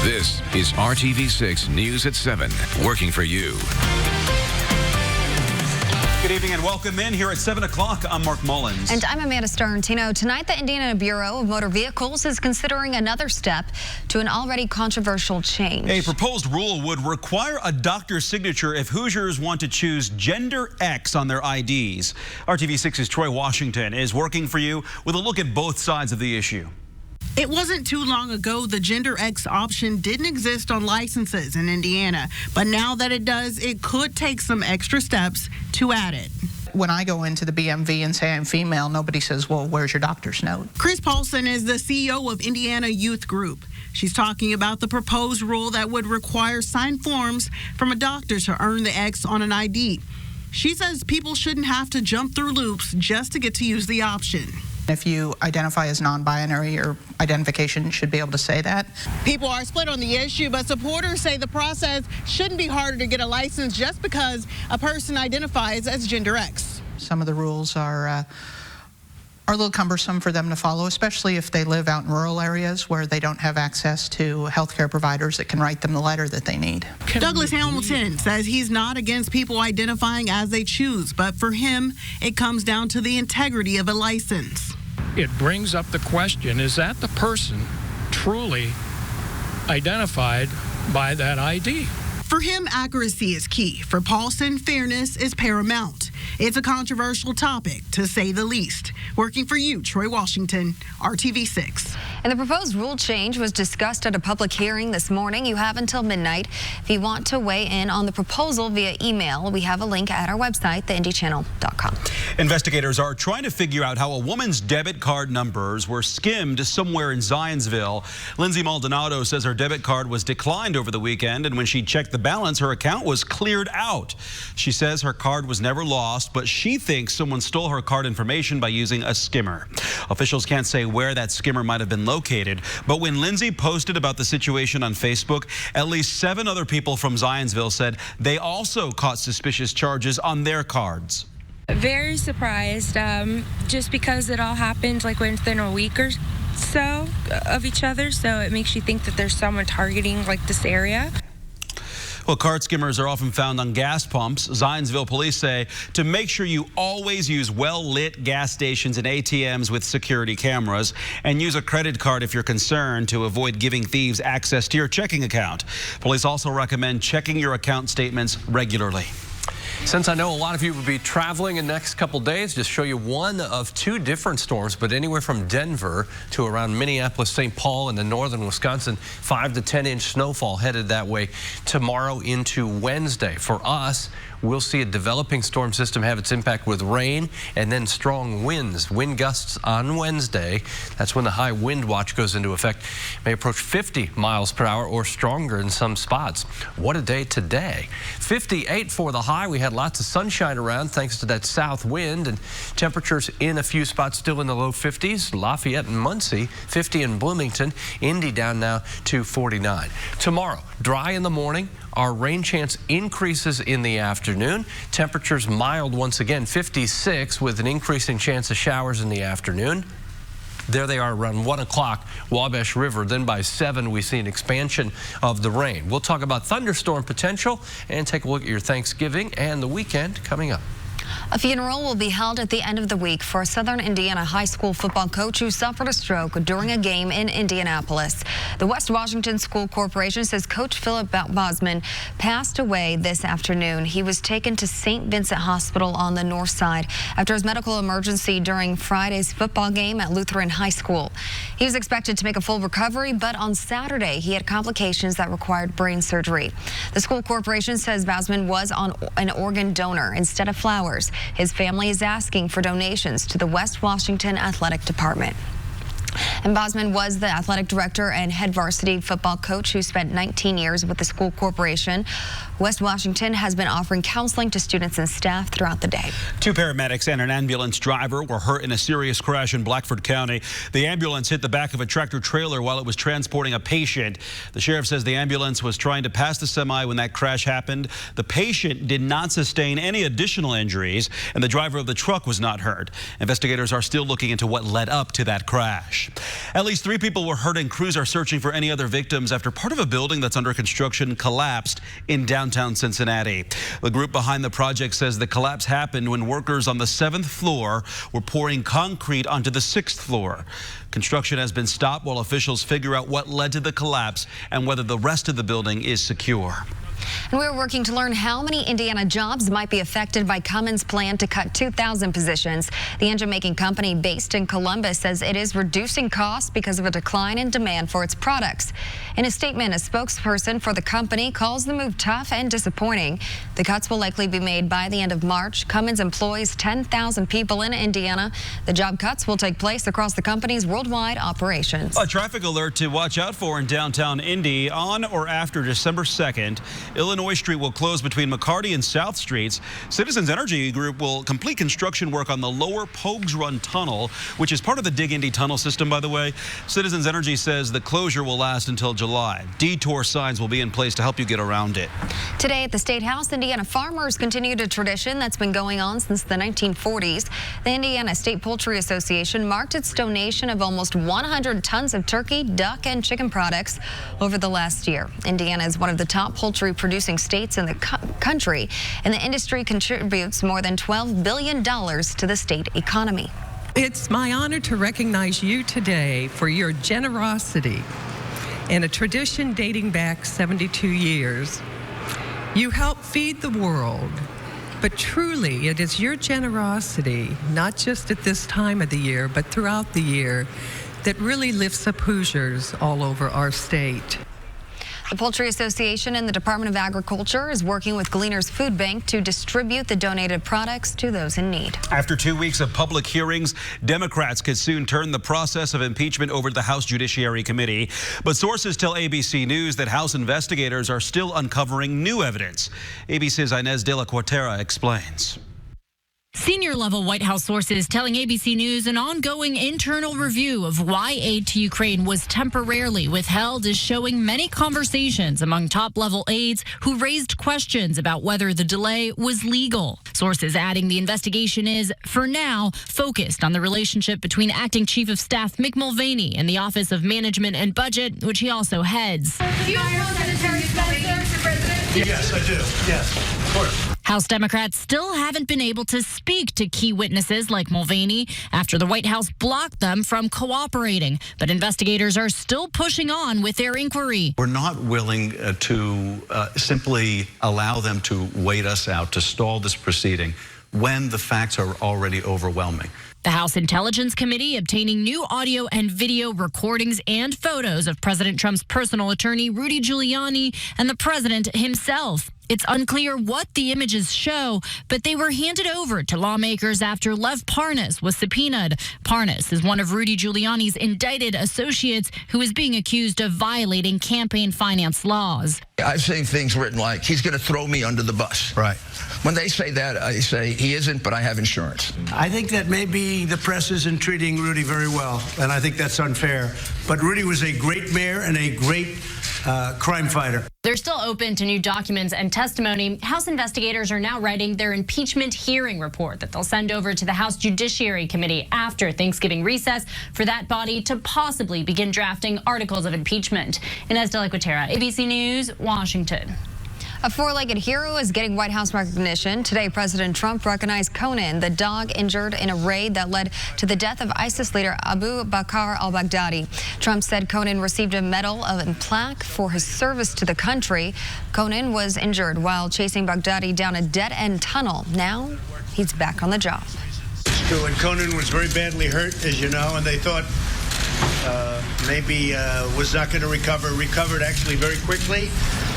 This is RTV6 News at 7, working for you. Good evening and welcome in here at 7 o'clock. I'm Mark Mullins. And I'm Amanda Starantino. Tonight, the Indiana Bureau of Motor Vehicles is considering another step to an already controversial change. A proposed rule would require a doctor's signature if Hoosiers want to choose gender X on their IDs. RTV6's Troy Washington is working for you with a look at both sides of the issue. It wasn't too long ago the gender X option didn't exist on licenses in Indiana, but now that it does, it could take some extra steps to add it. When I go into the BMV and say I'm female, nobody says, well, where's your doctor's note? Chris Paulson is the CEO of Indiana Youth Group. She's talking about the proposed rule that would require signed forms from a doctor to earn the X on an ID. She says people shouldn't have to jump through loops just to get to use the option. If you identify as non-binary, your identification should be able to say that. People are split on the issue, but supporters say the process shouldn't be harder to get a license just because a person identifies as gender X. Some of the rules are a little cumbersome for them to follow, especially if they live out in rural areas where they don't have access to healthcare providers that can write them the letter that they need. Douglas Hamilton says he's not against people identifying as they choose, but for him, it comes down to the integrity of a license. It brings up the question, is that the person truly identified by that ID? For him, accuracy is key. For Paulson, fairness is paramount. It's a controversial topic, to say the least. Working for you, Troy Washington, RTV6. And the proposed rule change was discussed at a public hearing this morning. You have until midnight. If you want to weigh in on the proposal via email, we have a link at our website, theindychannel.com. Investigators are trying to figure out how a woman's debit card numbers were skimmed somewhere in Zionsville. Lindsay Maldonado says her debit card was declined over the weekend, and when she checked the balance, her account was cleared out. She says her card was never lost, but she thinks someone stole her card information by using a skimmer. Officials can't say where that skimmer might have been located, but when Lindsay posted about the situation on Facebook, at least 7 other people from Zionsville said they also caught suspicious charges on their cards. Very surprised, just because it all happened like within a week or so of each other, so it makes you think that there's someone targeting like this area. Well, card skimmers are often found on gas pumps. Zionsville police say to make sure you always use well-lit gas stations and ATMs with security cameras, and use a credit card if you're concerned to avoid giving thieves access to your checking account. Police also recommend checking your account statements regularly. Since I know a lot of you will be traveling in the next couple days, just show you one of 2 different storms, but anywhere from Denver to around Minneapolis, St. Paul, and the northern Wisconsin, 5 to 10-inch snowfall headed that way tomorrow into Wednesday. For us, we'll see a developing storm system have its impact with rain and then strong winds. Wind gusts on Wednesday. That's when the high wind watch goes into effect. May approach 50 miles per hour or stronger in some spots. What a day today. 58 for the high. We had lots of sunshine around thanks to that south wind, and temperatures in a few spots still in the low 50s. Lafayette and Muncie, 50 in Bloomington. Indy down now to 49. Tomorrow, dry in the morning. Our rain chance increases in the afternoon. Temperatures mild once again, 56 with an increasing chance of showers in the afternoon. There they are around 1 o'clock, Wabash River. Then by 7, we see an expansion of the rain. We'll talk about thunderstorm potential and take a look at your Thanksgiving and the weekend coming up. A funeral will be held at the end of the week for a Southern Indiana high school football coach who suffered a stroke during a game in Indianapolis. The West Washington School Corporation says Coach Philip Bosman passed away this afternoon. He was taken to St. Vincent Hospital on the north side after his medical emergency during Friday's football game at Lutheran High School. He was expected to make a full recovery, but on Saturday he had complications that required brain surgery. The school corporation says Bosman was an organ donor instead of flowers. His family is asking for donations to the West Washington Athletic Department. And Bosman was the athletic director and head varsity football coach who spent 19 years with the school corporation. West Washington has been offering counseling to students and staff throughout the day. 2 paramedics and an ambulance driver were hurt in a serious crash in Blackford County. The ambulance hit the back of a tractor trailer while it was transporting a patient. The sheriff says the ambulance was trying to pass the semi when that crash happened. The patient did not sustain any additional injuries, and the driver of the truck was not hurt. Investigators are still looking into what led up to that crash. At least 3 people were hurt and crews are searching for any other victims after part of a building that's under construction collapsed in downtown Cincinnati. The group behind the project says the collapse happened when workers on the 7th floor were pouring concrete onto the 6th floor. Construction has been stopped while officials figure out what led to the collapse and whether the rest of the building is secure. And we're working to learn how many Indiana jobs might be affected by Cummins' plan to cut 2,000 positions. The engine-making company based in Columbus says it is reducing costs because of a decline in demand for its products. In a statement, a spokesperson for the company calls the move tough and disappointing. The cuts will likely be made by the end of March. Cummins employs 10,000 people in Indiana. The job cuts will take place across the company's worldwide operations. A traffic alert to watch out for in downtown Indy on or after December 2nd. Illinois Street will close between McCarty and South Streets. Citizens Energy Group will complete construction work on the lower Pogues Run Tunnel, which is part of the Dig Indy tunnel system, by the way. Citizens Energy says the closure will last until July. Detour signs will be in place to help you get around it. Today at the State House, Indiana farmers continued a tradition that's been going on since the 1940s. The Indiana State Poultry Association marked its donation of almost 100 tons of turkey, duck, and chicken products over the last year. Indiana is one of the top poultry producing states in the country, and the industry contributes more than $12 billion to the state economy. It's my honor to recognize you today for your generosity in a tradition dating back 72 years. You help feed the world, but truly it is your generosity, not just at this time of the year, but throughout the year, that really lifts up Hoosiers all over our state. The Poultry Association and the Department of Agriculture is working with Gleaners Food Bank to distribute the donated products to those in need. After 2 weeks of public hearings, Democrats could soon turn the process of impeachment over to the House Judiciary Committee. But sources tell ABC News that House investigators are still uncovering new evidence. ABC's Inez de la Cuartera explains. Senior-level White House sources telling ABC News an ongoing internal review of why aid to Ukraine was temporarily withheld is showing many conversations among top-level aides who raised questions about whether the delay was legal. Sources adding the investigation is, for now, focused on the relationship between Acting Chief of Staff Mick Mulvaney and the Office of Management and Budget, which he also heads. Do you know Secretary Spencer for President? Yes, I do. Yes, of course. House Democrats still haven't been able to speak to key witnesses like Mulvaney after the White House blocked them from cooperating. But investigators are still pushing on with their inquiry. We're not willing to simply allow them to wait us out, to stall this proceeding when the facts are already overwhelming. The House Intelligence Committee obtaining new audio and video recordings and photos of President Trump's personal attorney, Rudy Giuliani, and the president himself. It's unclear what the images show, but they were handed over to lawmakers after Lev Parnas was subpoenaed. Parnas is one of Rudy Giuliani's indicted associates who is being accused of violating campaign finance laws. I've seen things written like, he's going to throw me under the bus. Right. When they say that, I say, he isn't, but I have insurance. I think that maybe the press isn't treating Rudy very well, and I think that's unfair. But Rudy was a great mayor and a great crime fighter. They're still open to new documents and testimony. House investigators are now writing their impeachment hearing report that they'll send over to the House Judiciary Committee after Thanksgiving recess for that body to possibly begin drafting articles of impeachment. Inez de la Cuartera, ABC News, Washington. A four-legged hero is getting White House recognition. Today, President Trump recognized Conan, the dog injured in a raid that led to the death of ISIS leader Abu Bakr al-Baghdadi. Trump said Conan received a medal and plaque for his service to the country. Conan was injured while chasing Baghdadi down a dead-end tunnel. Now, he's back on the job. It's true, and Conan was very badly hurt, as you know, and they thought maybe was not going to recover. Recovered actually very quickly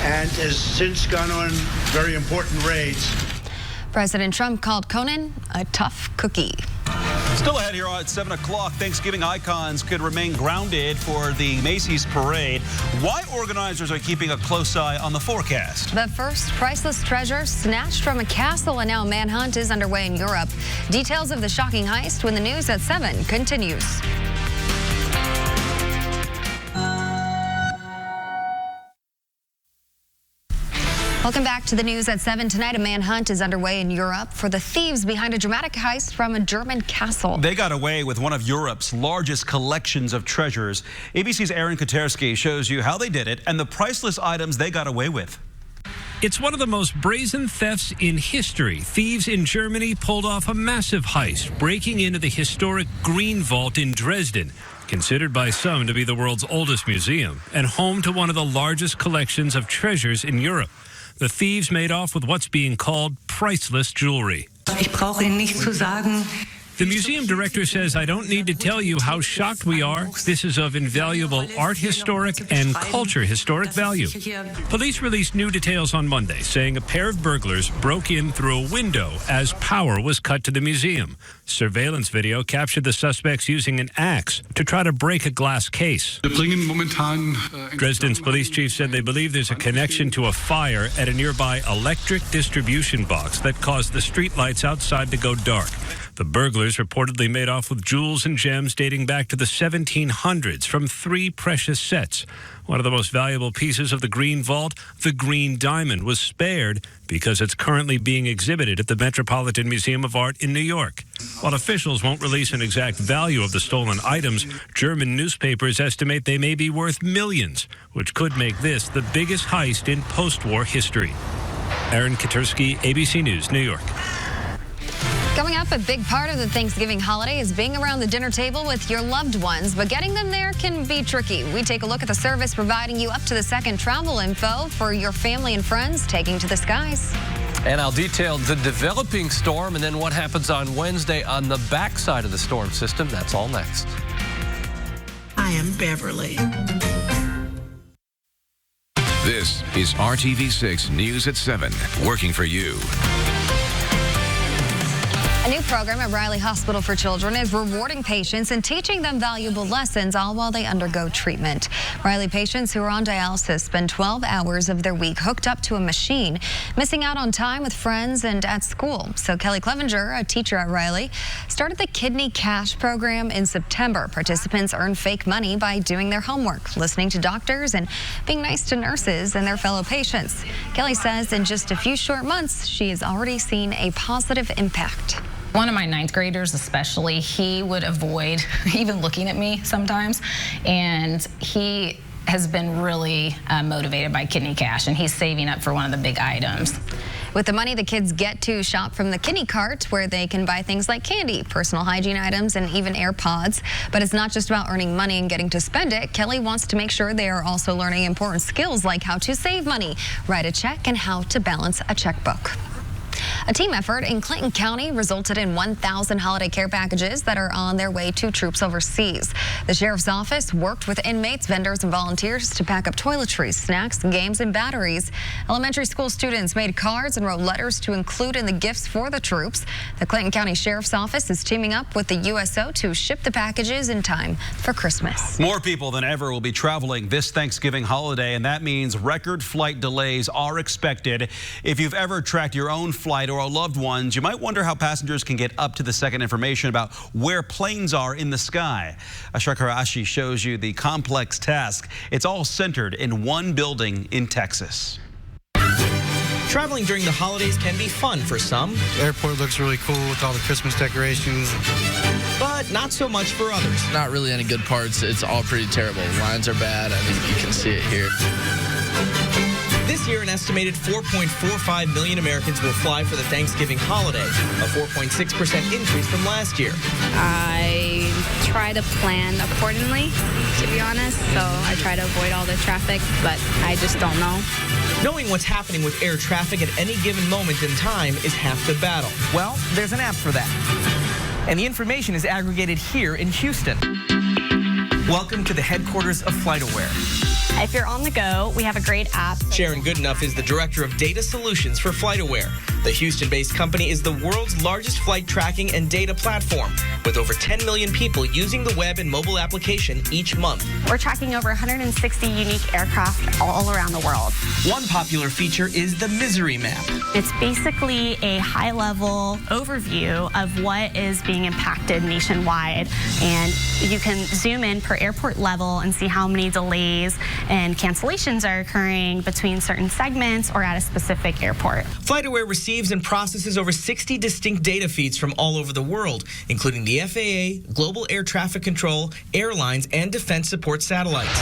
and has since gone on very important raids. President Trump called Conan a tough cookie. Still ahead here at 7 o'clock, Thanksgiving icons could remain grounded for the Macy's parade. Why organizers are keeping a close eye on the forecast. The first priceless treasure snatched from a castle, and now a manhunt is underway in Europe. Details of the shocking heist when the news at 7 continues. Welcome back to the news at 7. Tonight, a manhunt is underway in Europe for the thieves behind a dramatic heist from a German castle. They got away with one of Europe's largest collections of treasures. ABC's Aaron Katersky shows you how they did it and the priceless items they got away with. It's one of the most brazen thefts in history. Thieves in Germany pulled off a massive heist, breaking into the historic Green Vault in Dresden, considered by some to be the world's oldest museum and home to one of the largest collections of treasures in Europe. The thieves made off with what's being called priceless jewelry. Ich brauche Ihnen nicht zu sagen. The museum director says, "I don't need to tell you how shocked we are. This is of invaluable art historic and culture historic value." Police released new details on Monday, saying a pair of burglars broke in through a window as power was cut to the museum. Surveillance video captured the suspects using an axe to try to break a glass case. Dresden's police chief said they believe there's a connection to a fire at a nearby electric distribution box that caused the streetlights outside to go dark. The burglars reportedly made off with jewels and gems dating back to the 1700s from 3 precious sets. One of the most valuable pieces of the Green Vault, the Green Diamond, was spared because it's currently being exhibited at the Metropolitan Museum of Art in New York. While officials won't release an exact value of the stolen items, German newspapers estimate they may be worth millions, which could make this the biggest heist in post-war history. Aaron Katersky, ABC News, New York. Coming up, a big part of the Thanksgiving holiday is being around the dinner table with your loved ones, but getting them there can be tricky. We take a look at the service providing you up-to-the-second travel info for your family and friends taking to the skies. And I'll detail the developing storm and then what happens on Wednesday on the backside of the storm system. That's all next. I am Beverly. This is RTV6 News at 7, working for you. A new program at Riley Hospital for Children is rewarding patients and teaching them valuable lessons all while they undergo treatment. Riley patients who are on dialysis spend 12 hours of their week hooked up to a machine, missing out on time with friends and at school. So Kelly Clevenger, a teacher at Riley, started the Kidney Cash program in September. Participants earn fake money by doing their homework, listening to doctors, and being nice to nurses and their fellow patients. Kelly says in just a few short months, she has already seen a positive impact. One of my 9th graders especially, he would avoid even looking at me sometimes, and he has been really motivated by Kidney Cash, and he's saving up for one of the big items. With the money, the kids get to shop from the kidney cart, where they can buy things like candy, personal hygiene items, and even AirPods. But it's not just about earning money and getting to spend it. Kelly wants to make sure they are also learning important skills like how to save money, write a check, and how to balance a checkbook. A team effort in Clinton County resulted in 1,000 holiday care packages that are on their way to troops overseas. The sheriff's office worked with inmates, vendors, and volunteers to pack up toiletries, snacks, games, and batteries. Elementary school students made cards and wrote letters to include in the gifts for the troops. The Clinton County Sheriff's Office is teaming up with the USO to ship the packages in time for Christmas. More people than ever will be traveling this Thanksgiving holiday, and that means record flight delays are expected. If you've ever tracked your own flight or a loved ones, you might wonder how passengers can get up-to-the-second information about where planes are in the sky. Ashra Karashi shows you the complex task. It's all centered in one building in Texas. Traveling during the holidays can be fun for some. The airport looks really cool with all the Christmas decorations. But not so much for others. Not really any good parts. It's all pretty terrible. Lines are bad. I mean, you can see it here. This year, an estimated 4.45 million Americans will fly for the Thanksgiving holiday, a 4.6% increase from last year. I try to plan accordingly, to be honest, so I try to avoid all the traffic, but I just don't know. Knowing what's happening with air traffic at any given moment in time is half the battle. Well, there's an app for that. And the information is aggregated here in Houston. Welcome to the headquarters of FlightAware. If you're on the go, we have a great app. Sharon Goodenough is the Director of Data Solutions for FlightAware. The Houston-based company is the world's largest flight tracking and data platform, with over 10 million people using the web and mobile application each month. We're tracking over 160 unique aircraft all around the world. One popular feature is the Misery Map. It's basically a high-level overview of what is being impacted nationwide, and you can zoom in per airport level and see how many delays and cancellations are occurring between certain segments or at a specific airport. FlightAware receives and processes over 60 distinct data feeds from all over the world, including the FAA, Global Air Traffic Control, airlines, and defense support satellites.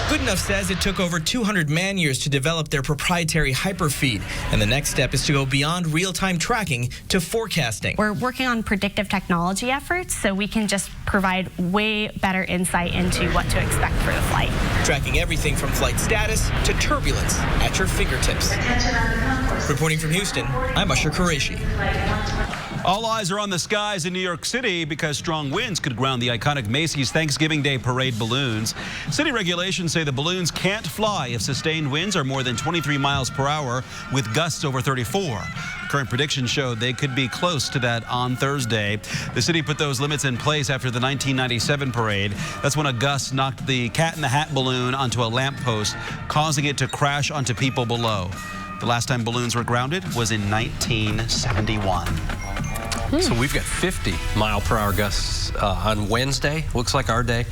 Goodenough says it took over 200 man-years to develop their proprietary hyperfeed, and the next step is to go beyond real-time tracking to forecasting. We're working on predictive technology efforts so we can just provide way better insight into what to expect for the flight. Tracking everything from flight status to turbulence at your fingertips. Reporting from Houston, I'm Usher Qureshi. All eyes are on the skies in New York City because strong winds could ground the iconic Macy's Thanksgiving Day Parade balloons. City regulations say the balloons can't fly if sustained winds are more than 23 miles per hour with gusts over 34. Current predictions show they could be close to that on Thursday. The city put those limits in place after the 1997 parade. That's when a gust knocked the Cat in the Hat balloon onto a lamppost, causing it to crash onto people below. The last time balloons were grounded was in 1971. So we've got 50-mile-per-hour gusts on Wednesday. Looks like our day.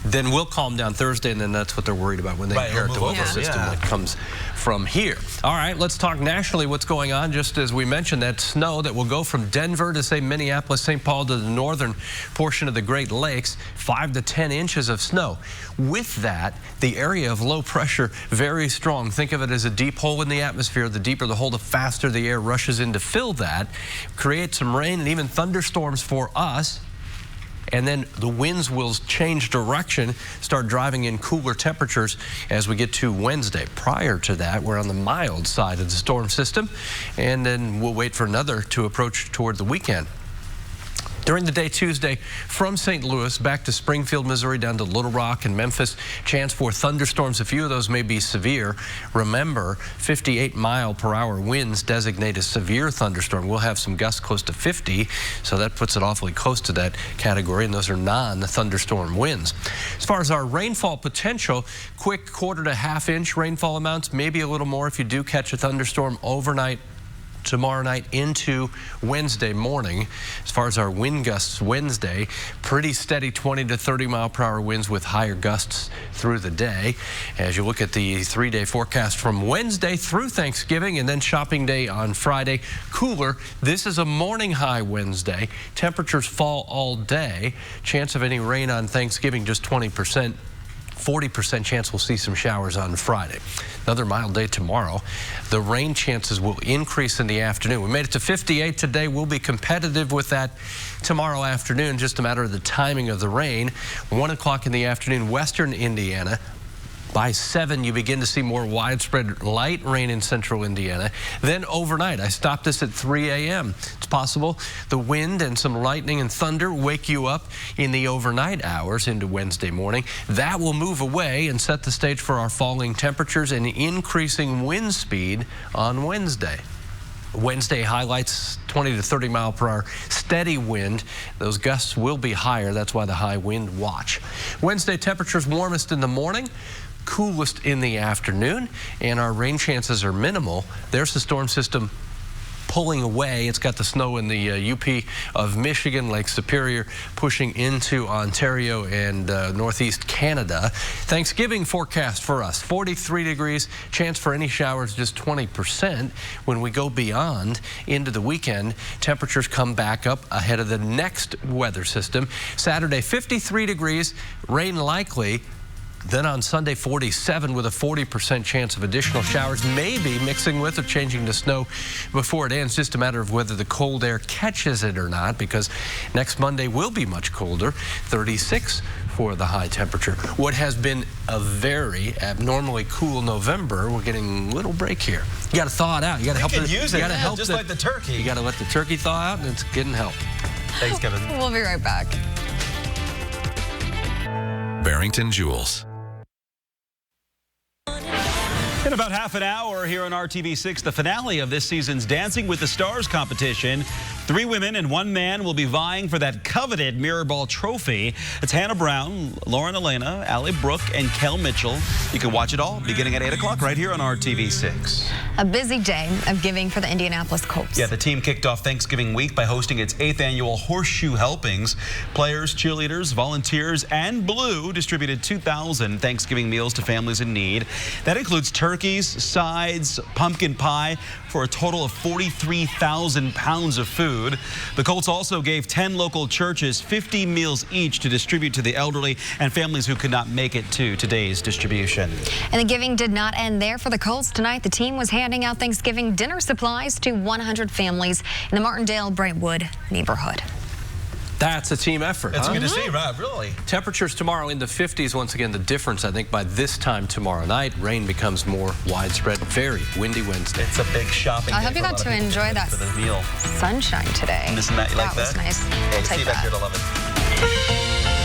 Then we'll calm down Thursday, and then that's what they're worried about when they inherit the weather system that comes from here. All right, let's talk nationally what's going on. Just as we mentioned, that snow that will go from Denver to, say, Minneapolis, St. Paul to the northern portion of the Great Lakes, 5 to 10 inches of snow. With that, the area of low pressure, very strong. Think of it as a deep hole in the atmosphere. The deeper the hole, the faster the air rushes in to fill that, create some rain and even thunderstorms for us. And then the winds will change direction, start driving in cooler temperatures as we get to Wednesday. Prior to that, we're on the mild side of the storm system, and then we'll wait for another to approach toward the weekend. During the day Tuesday, from St. Louis back to Springfield, Missouri, down to Little Rock and Memphis, chance for thunderstorms. A few of those may be severe. Remember, 58-mile-per-hour winds designate a severe thunderstorm. We'll have some gusts close to 50, so that puts it awfully close to that category, and those are non-thunderstorm winds. As far as our rainfall potential, quick 1/4 to 1/2 inch rainfall amounts, maybe a little more if you do catch a thunderstorm overnight tomorrow night into Wednesday morning. As far as our wind gusts Wednesday, pretty steady 20 to 30 mile per hour winds with higher gusts through the day. As you look at the 3-day forecast from Wednesday through Thanksgiving and then shopping day on Friday, cooler. This is a morning high Wednesday. Temperatures fall all day. Chance of any rain on Thanksgiving just 20%. 40% chance we'll see some showers on Friday. Another mild day tomorrow. The rain chances will increase in the afternoon. We made it to 58 today. We'll be competitive with that tomorrow afternoon. Just a matter of the timing of the rain. 1 o'clock in the afternoon, western Indiana. By 7, you begin to see more widespread light rain in central Indiana. Then overnight, I stopped this at 3 a.m. It's possible the wind and some lightning and thunder wake you up in the overnight hours into Wednesday morning. That will move away and set the stage for our falling temperatures and increasing wind speed on Wednesday. Wednesday highlights 20 to 30 mile per hour steady wind. Those gusts will be higher. That's why the high wind watch. Wednesday temperatures warmest in the morning, coolest in the afternoon, and our rain chances are minimal. There's the storm system pulling away. It's got the snow in the UP of Michigan, Lake Superior, pushing into Ontario and northeast Canada. Thanksgiving forecast for us, 43 degrees, chance for any showers just 20%. When we go beyond into the weekend, temperatures come back up ahead of the next weather system. Saturday, 53 degrees, rain likely. Then on Sunday, 47 with a 40% chance of additional showers, maybe mixing with or changing to snow before it ends. Just a matter of whether the cold air catches it or not, because next Monday will be much colder, 36 for the high temperature. What has been a very abnormally cool November, we're getting a little break here. You got to thaw it out. You got to help it. Use it, just like the turkey. You got to let the turkey thaw out, and it's getting help. Thanks, Kevin. We'll be right back. Barrington Jewels. In about half an hour here on RTV6, the finale of this season's Dancing with the Stars competition. 3 women and 1 man will be vying for that coveted Mirror Ball trophy. It's Hannah Brown, Lauren Elena, Allie Brooke, and Kel Mitchell. You can watch it all beginning at 8 o'clock right here on RTV6. A busy day of giving for the Indianapolis Colts. Yeah, the team kicked off Thanksgiving week by hosting its 8th annual Horseshoe Helpings. Players, cheerleaders, volunteers, and Blue distributed 2,000 Thanksgiving meals to families in need. That includes turkeys, sides, pumpkin pie, for a total of 43,000 pounds of food. The Colts also gave 10 local churches 50 meals each to distribute to the elderly and families who could not make it to today's distribution. And the giving did not end there for the Colts. Tonight, the team was handing out Thanksgiving dinner supplies to 100 families in the Martindale-Brentwood neighborhood. That's a team effort. That's good to see, Rob, really. Temperatures tomorrow in the 50s. Once again, the difference, I think, by this time tomorrow night, rain becomes more widespread. Very windy Wednesday. It's a big shopping day. I hope you got to enjoy that sunshine today. Cincinnati, you like that? That was nice. Hey, We'll take see you back that. here at 11.